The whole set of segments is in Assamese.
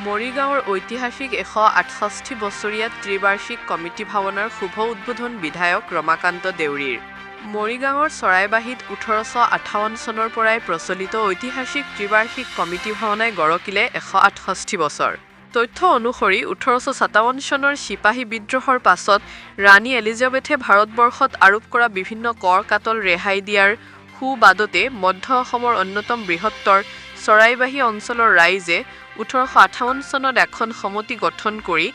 মৰিগাঁৱৰ ঐতিহাসিক 168 বছৰীয়া ত্ৰিবাৰ্ষিক কমিটি ভাওনাৰ শুভ উদ্বোধন বিধায়ক ৰমাকান্ত দেউৰীৰ। মৰিগাঁৱৰ চৰাইবাহীত 1858 চনৰ পৰাই প্ৰচলিত ঐতিহাসিক ত্ৰিবাৰ্ষিক কমিটি ভাওনাই গঢ়কিলে 168 বছৰ। তথ্য অনুসৰি 1857 চনৰ চিপাহী বিদ্ৰোহৰ পাছত ৰাণী এলিজাবেথে ভাৰতবৰ্ষত আৰোপ কৰা বিভিন্ন কৰ কাটল ৰেহাই দিয়াৰ সুবাদতে মধ্য অসমৰ অন্যতম বৃহত্তৰ চৰাইবাহী অঞ্চলৰ ৰাইজে 1858 চনত এখন সমিতি গঠন কৰি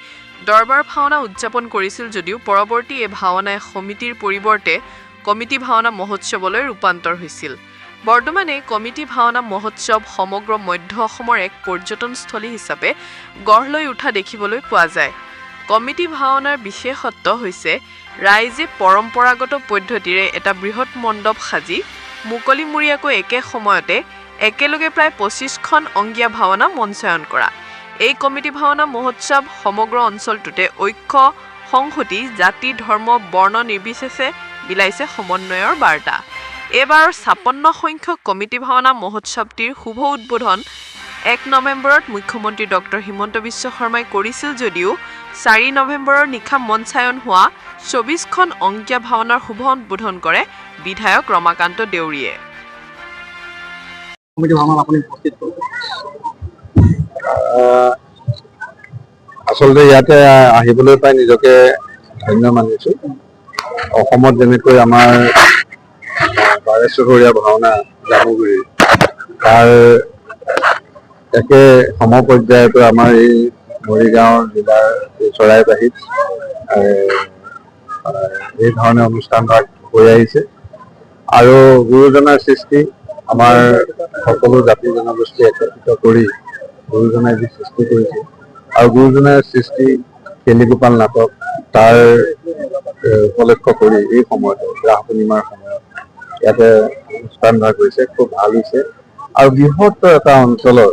দৰবাৰ ভাওনা উদযাপন কৰিছিল যদিও পৰৱৰ্তী এই ভাওনাই সমিতিৰ পৰিৱৰ্তে কমিটি ভাওনা মহোৎসৱলৈ ৰূপান্তৰ হৈছিল। বৰ্তমানে কমিটি ভাওনা মহোৎসৱ সমগ্ৰ মধ্য অসমৰ এক পৰ্যটনস্থলী হিচাপে গঢ় লৈ উঠা দেখিবলৈ পোৱা যায়। কমিটি ভাওনাৰ বিশেষত্ব হৈছে ৰাইজে পৰম্পৰাগত পদ্ধতিৰে এটা বৃহৎ মণ্ডপ সাজি মুকলিমূৰীয়াকৈ একে সময়তে একেলগে প্ৰায় 25খন অংগীয়া ভাওনা মঞ্চায়ন কৰা। এই কমিটি ভাওনা মহোৎসৱ সমগ্ৰ অঞ্চলটোতে ঐক্য সংহতি জাতি ধৰ্ম বৰ্ণ নিৰ্বিশেষে বিলাইছে সমন্বয়ৰ বাৰ্তা। এইবাৰৰ 56 সংখ্যক কমিটি ভাওনা মহোৎসৱটিৰ শুভ উদ্বোধন 1 নৱেম্বৰত মুখ্যমন্ত্ৰী ডক্টৰ হিমন্ত বিশ্ব শৰ্মাই কৰিছিল যদিও 4 নৱেম্বৰৰ নিশা মঞ্চায়ন হোৱা 24খন অংকীয়া ভাওনাৰ শুভ উদ্বোধন কৰে বিধায়ক ৰমাকান্ত দেউৰীয়ে। আচলতে ইয়াতে আহিবলৈ পাই নিজকে ধন্য মানিছো। অসমত যেনেকৈ আমাৰ 12 ভাওনা জামুগুৰি তাৰ একে সমপৰ্যায়তো আমাৰ এই মৰিগাঁও জিলাৰ চৰাইবাহীত এই ধৰণে অনুষ্ঠানভাগ হৈ আহিছে আৰু গুৰুজনাৰ সৃষ্টি আমাৰ সকলো জাতি জনগোষ্ঠী একত্ৰিত কৰি গুৰুজনাই যি সৃষ্টি কৰিছে আৰু গুৰুজনাৰ সৃষ্টি কেলিগোপাল নাটক তাৰ উপলক্ষ কৰি এই সময়ত ৰাস পূৰ্ণিমাৰ সময়ত ইয়াতে অনুষ্ঠানভাগ হৈছে, খুব ভাল হৈছে আৰু বৃহত্তৰ এটা অঞ্চলত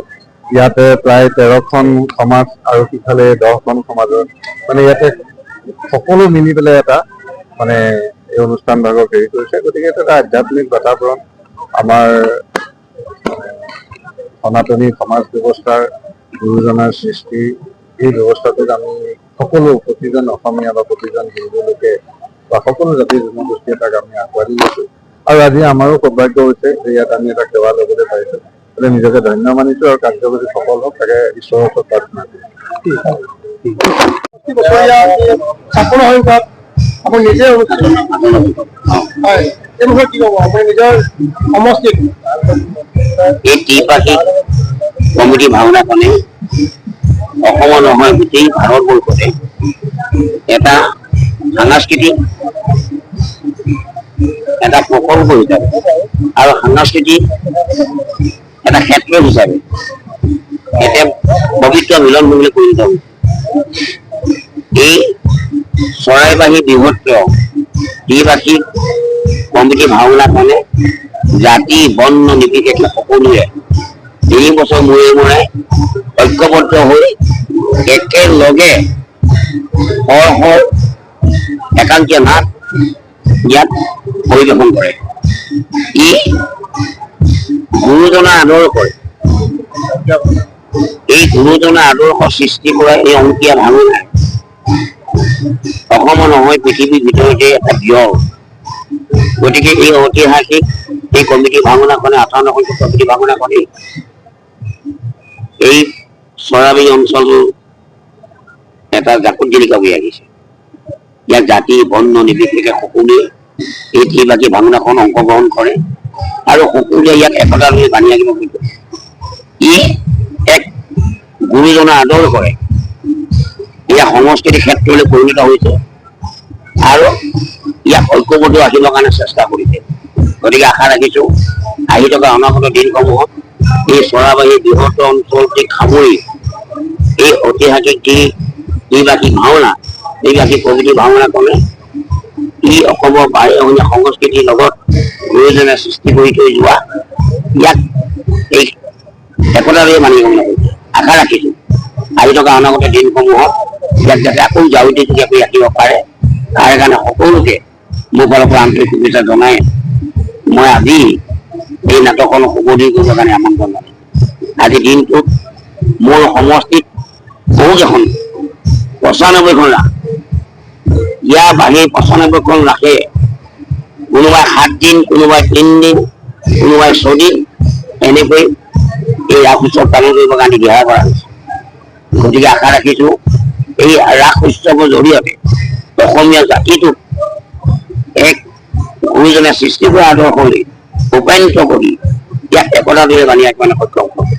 ইয়াতে প্ৰায় 13খন সমাজ আৰু সিফালে 10খন সমাজৰ মানে ইয়াতে সকলো মিলি পেলাই এটা মানে এই অনুষ্ঠানভাগক হেৰি কৰিছে। গতিকে এটা আধ্যাত্মিক বাতাবৰণ আমাৰ সনাতনী সমাজ ব্যৱস্থাৰ গুৰুজনাৰ সৃষ্টি এই ব্যৱস্থাটোত আমি সকলো প্ৰতিজন অসমীয়া বা প্ৰতিজন হিন্দু লোকে বা সকলো জাতি জনগোষ্ঠী এটাক আমি আঁকোৱালি লৈছো আৰু আজি আমাৰো সৌভাগ্য হৈছে যে ইয়াত আমি এটা সেৱা ল'বলৈ পাৰিছো। গতিকে নিজকে ধন্য মানিছো আৰু কাৰ্যসূচী সফল হওক তাকে ঈশ্বৰৰ ওচৰত প্ৰাৰ্থনা কৰিছো। আপুনি নিজে এই বিষয়ে কি ক'ব? আপুনি নিজৰ সমষ্টিত এই ত্ৰিপাক্ষিক কমিটি ভাওনাখনে অসমৰ নহয় গোটেই ভাৰতবৰ্ষতে এটা সাংস্কৃতিক এটা প্ৰকল্প হিচাপে আৰু সাংস্কৃতিক এটা ক্ষেত্ৰ হিচাপে এতিয়া পবিত্ৰ মিলন ভূমিলৈ পৰিণত হৈছে। এই চৰাইবাহী বৃহত্ত ত্ৰিপাক্ষিক কমিটি ভাওনাখনে জাতি বৰ্ণ নিৰ্বিশেষে সকলোৱে 3 বছৰ মূৰে মূৰে ঐক্যবদ্ধ হৈ একেলগে একাংকীয়া নাট ইয়াত পৰিৱেশন কৰে। ই গুৰুজনাৰ আদৰ্শই এই গুৰুজনাৰ আদৰ্শ সৃষ্টি কৰা এই অংকীয়া ভাওনা অসমৰ নহয় পৃথিৱীৰ ভিতৰতে এটা ব্যয়। গতিকে এই ঐতিহাসিক এই কমিটি ভাওনাখনে 58 সংখ্যক কমিটি ভাওনাখনে এই চৰাইবাহী অঞ্চলটো এটা জাকত জিলিকা হৈ আহিছে। ইয়াত জাতি বৰ্ণ নিৰ্বিশেষে সকলোৱে এই ত্ৰিপাক্ষিক ভাওনাখন অংশগ্ৰহণ কৰে আৰু সকলোৱে ইয়াক একতা লৈ বান্ধি ৰাখিব খোজে। ই এক গুৰুজনাৰ আদৰ্শৰে ইয়াক সংস্কৃতিৰ ক্ষেত্ৰলৈ পৰিণত হৈছে আৰু ইয়াক ঐক্যবদ্ধ ৰাখিবৰ কাৰণে চেষ্টা কৰিছে। গতিকে আশা ৰাখিছো আহি থকা অনাগত দিনসমূহত এই চৰাইবাহী বৃহত্তৰ অঞ্চলটিক সামৰি এই ঐতিহাসিক ত্ৰিপাক্ষিক ভাওনা ত্ৰিপাক্ষিক কমিটি ভাওনাখনে ই অসমৰ বাৰেৰহণীয়া সংস্কৃতিৰ লগত গুৰুজনে সৃষ্টি কৰি থৈ যোৱা ইয়াক এই একতালৈ মানি আশা ৰাখিছো আহি থকা অনাগত দিনসমূহত ইয়াক যাতে আকৌ জাৱলীযুটীয়া কৰি ৰাখিব পাৰে তাৰ কাৰণে সকলোকে মোৰ ফালৰ পৰা আন্তৰিক শুভেচ্ছা জনাই মই আজি এই নাটকখন শুভ দিন কৰিবৰ কাৰণে আমন্ত্ৰণ জনাইছো। আজি দিনটোত মোৰ সমষ্টিত বহুকেইখন 95খন ৰাস, ইয়াৰ বাহিৰে 95খন ৰাসে কোনোবাই 7 দিন, কোনোবাই 3 দিন, কোনোবাই 6 দিন এনেকৈ এই ৰাস উৎসৱ পালন কৰিবৰ কাৰণে দিহা কৰা হৈছে। গতিকে আশা ৰাখিছোঁ এই ৰাস উৎসৱৰ জৰিয়তে অসমীয়া জাতিটোক এক গুৰুজনে সৃষ্টি কৰা আদৰ্শলৈ ৰূপায়িত কৰি ইয়াক একতাটোৱে বান্ধি ৰাখিবলৈ সক্ষম হ'ব।